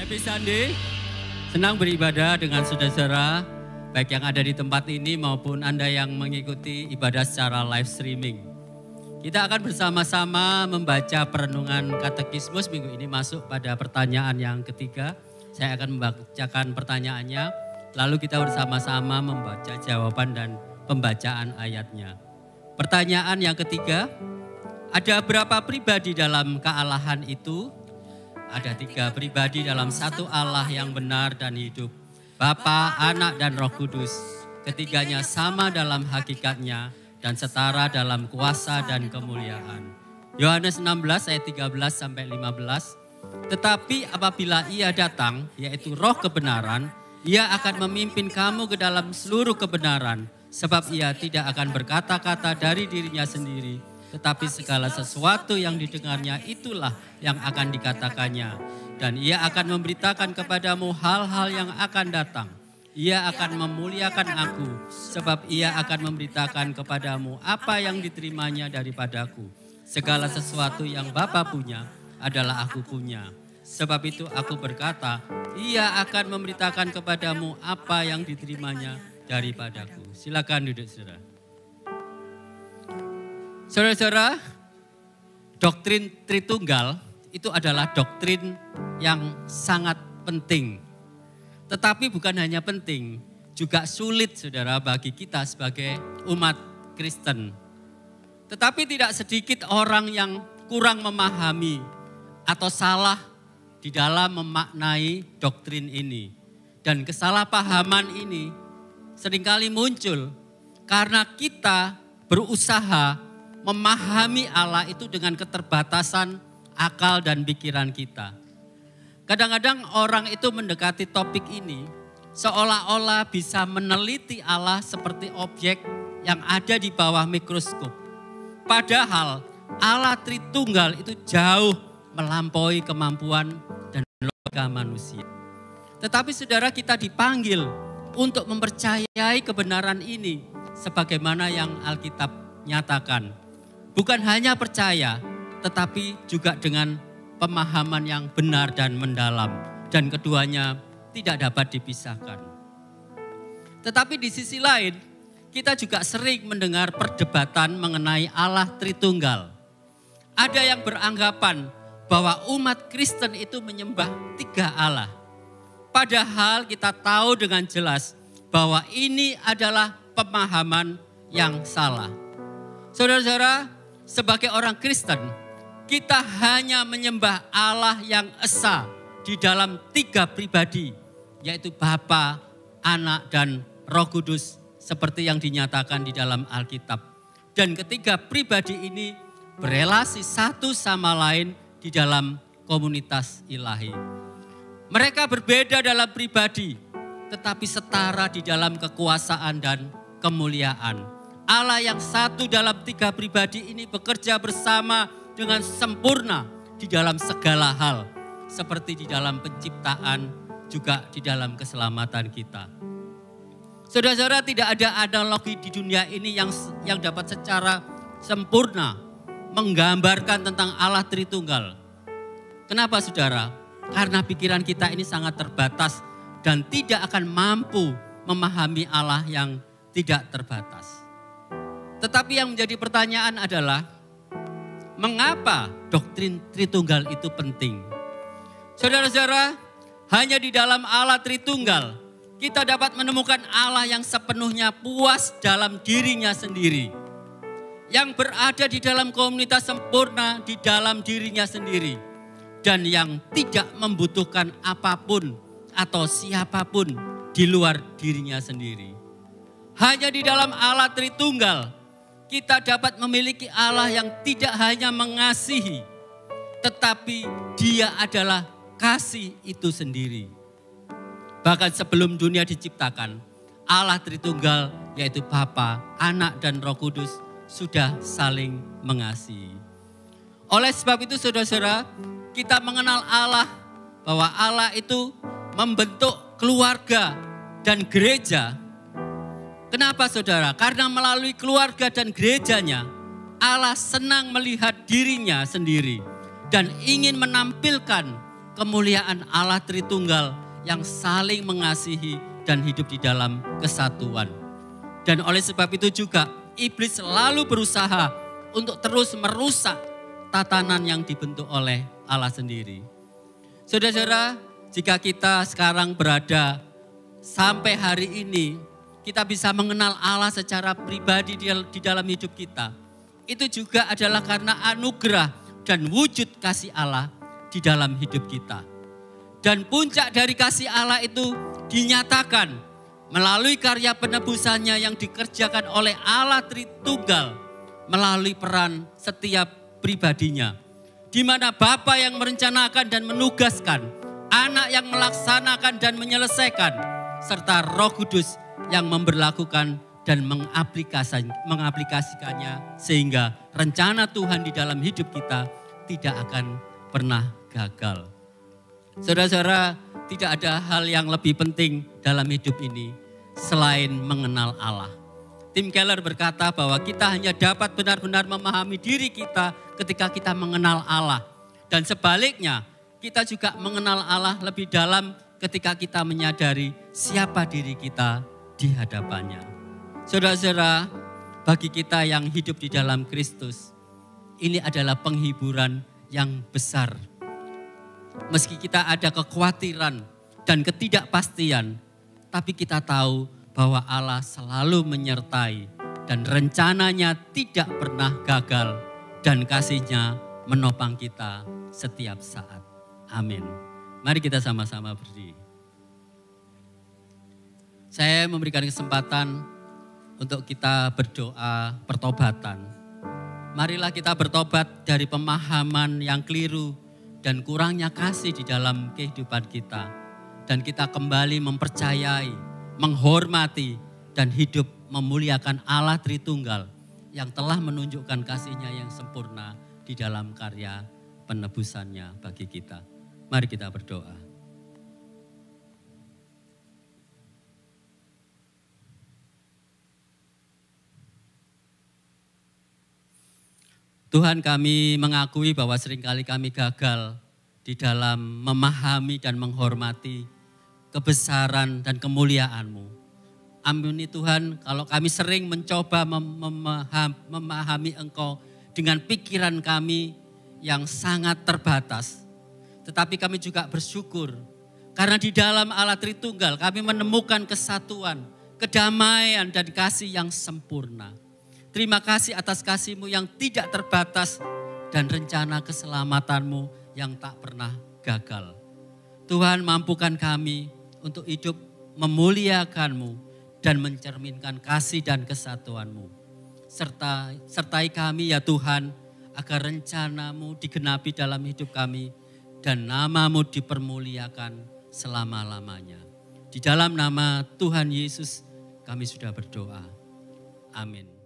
Happy Sunday. Senang beribadah dengan saudara-saudara, baik yang ada di tempat ini maupun Anda yang mengikuti ibadah secara live streaming. Kita akan bersama-sama membaca perenungan katekismus minggu ini masuk pada pertanyaan yang ketiga. Saya akan membacakan pertanyaannya, lalu kita bersama-sama membaca jawaban dan pembacaan ayatnya. Pertanyaan yang ketiga, ada berapa pribadi dalam kealahan itu? Ada 3 pribadi dalam satu Allah yang benar dan hidup. Bapa, Anak, dan Roh Kudus. Ketiganya sama dalam hakikatnya dan setara dalam kuasa dan kemuliaan. Yohanes 16 ayat 13 sampai 15. Tetapi apabila Ia datang, yaitu Roh kebenaran, Ia akan memimpin kamu ke dalam seluruh kebenaran, sebab Ia tidak akan berkata-kata dari dirinya sendiri, tetapi segala sesuatu yang didengarnya itulah yang akan dikatakannya. Dan Ia akan memberitakan kepadamu hal-hal yang akan datang. Ia akan memuliakan aku, sebab Ia akan memberitakan kepadamu apa yang diterimanya daripadaku. Segala sesuatu yang Bapa punya adalah aku punya. Sebab itu aku berkata, Ia akan memberitakan kepadamu apa yang diterimanya daripadaku. Silakan duduk, saudara. Saudara-saudara, doktrin Tritunggal itu adalah doktrin yang sangat penting. Tetapi bukan hanya penting, juga sulit saudara bagi kita sebagai umat Kristen. Tetapi tidak sedikit orang yang kurang memahami atau salah di dalam memaknai doktrin ini. Dan kesalahpahaman ini seringkali muncul karena kita berusaha memahami Allah itu dengan keterbatasan akal dan pikiran kita. Kadang-kadang orang itu mendekati topik ini seolah-olah bisa meneliti Allah seperti objek yang ada di bawah mikroskop. Padahal Allah Tritunggal itu jauh melampaui kemampuan dan logika manusia. Tetapi saudara, kita dipanggil untuk mempercayai kebenaran ini sebagaimana yang Alkitab nyatakan. Bukan hanya percaya, tetapi juga dengan pemahaman yang benar dan mendalam. Dan keduanya tidak dapat dipisahkan. Tetapi di sisi lain, kita juga sering mendengar perdebatan mengenai Allah Tritunggal. Ada yang beranggapan bahwa umat Kristen itu menyembah 3 Allah. Padahal kita tahu dengan jelas bahwa ini adalah pemahaman yang salah. Saudara-saudara, sebagai orang Kristen, kita hanya menyembah Allah yang esa di dalam 3 pribadi, yaitu Bapa, Anak, dan Roh Kudus, seperti yang dinyatakan di dalam Alkitab. Dan ketiga pribadi ini berelasi satu sama lain di dalam komunitas ilahi. Mereka berbeda dalam pribadi, tetapi setara di dalam kekuasaan dan kemuliaan. Allah yang satu dalam 3 pribadi ini bekerja bersama dengan sempurna di dalam segala hal. Seperti di dalam penciptaan, juga di dalam keselamatan kita. Saudara-saudara, tidak ada analogi di dunia ini yang dapat secara sempurna menggambarkan tentang Allah Tritunggal. Kenapa saudara? Karena pikiran kita ini sangat terbatas dan tidak akan mampu memahami Allah yang tidak terbatas. Tetapi yang menjadi pertanyaan adalah, mengapa doktrin Tritunggal itu penting? Saudara-saudara, hanya di dalam Allah Tritunggal kita dapat menemukan Allah yang sepenuhnya puas dalam dirinya sendiri. Yang berada di dalam komunitas sempurna di dalam dirinya sendiri. Dan yang tidak membutuhkan apapun atau siapapun di luar dirinya sendiri. Hanya di dalam Allah Tritunggal kita dapat memiliki Allah yang tidak hanya mengasihi, tetapi Dia adalah kasih itu sendiri. Bahkan sebelum dunia diciptakan, Allah Tritunggal yaitu Bapa, Anak, dan Roh Kudus sudah saling mengasihi. Oleh sebab itu saudara-saudara, kita mengenal Allah, bahwa Allah itu membentuk keluarga dan gereja. Kenapa saudara? Karena melalui keluarga dan gerejanya, Allah senang melihat dirinya sendiri dan ingin menampilkan kemuliaan Allah Tritunggal yang saling mengasihi dan hidup di dalam kesatuan. Dan oleh sebab itu juga iblis selalu berusaha untuk terus merusak tatanan yang dibentuk oleh Allah sendiri. Saudara-saudara, jika kita sekarang berada sampai hari ini, kita bisa mengenal Allah secara pribadi di dalam hidup kita. Itu juga adalah karena anugerah dan wujud kasih Allah di dalam hidup kita. Dan puncak dari kasih Allah itu dinyatakan melalui karya penebusannya yang dikerjakan oleh Allah Tritunggal melalui peran setiap pribadinya. Di mana Bapa yang merencanakan dan menugaskan, Anak yang melaksanakan dan menyelesaikan, serta Roh Kudus yang memberlakukan dan mengaplikasikannya sehingga rencana Tuhan di dalam hidup kita tidak akan pernah gagal. Saudara-saudara, tidak ada hal yang lebih penting dalam hidup ini selain mengenal Allah. Tim Keller berkata bahwa kita hanya dapat benar-benar memahami diri kita ketika kita mengenal Allah. Dan sebaliknya, kita juga mengenal Allah lebih dalam ketika kita menyadari siapa diri kita di hadapannya. Saudara-saudara, bagi kita yang hidup di dalam Kristus, ini adalah penghiburan yang besar. Meski kita ada kekhawatiran dan ketidakpastian, tapi kita tahu bahwa Allah selalu menyertai dan rencananya tidak pernah gagal dan kasih-Nya menopang kita setiap saat. Amin. Mari kita sama-sama berdiri. Saya memberikan kesempatan untuk kita berdoa pertobatan. Marilah kita bertobat dari pemahaman yang keliru dan kurangnya kasih di dalam kehidupan kita. Dan kita kembali mempercayai, menghormati, dan hidup memuliakan Allah Tritunggal yang telah menunjukkan kasih-Nya yang sempurna di dalam karya penebusannya bagi kita. Mari kita berdoa. Tuhan, kami mengakui bahwa seringkali kami gagal di dalam memahami dan menghormati kebesaran dan kemuliaan-Mu. Ampuni Tuhan kalau kami sering mencoba memahami Engkau dengan pikiran kami yang sangat terbatas. Tetapi kami juga bersyukur karena di dalam Allah Tritunggal kami menemukan kesatuan, kedamaian dan kasih yang sempurna. Terima kasih atas kasih-Mu yang tidak terbatas dan rencana keselamatan-Mu yang tak pernah gagal. Tuhan, mampukan kami untuk hidup memuliakan-Mu dan mencerminkan kasih dan kesatuan-Mu. Sertai kami ya Tuhan, agar rencana-Mu digenapi dalam hidup kami dan nama-Mu dipermuliakan selama-lamanya. Di dalam nama Tuhan Yesus kami sudah berdoa. Amin.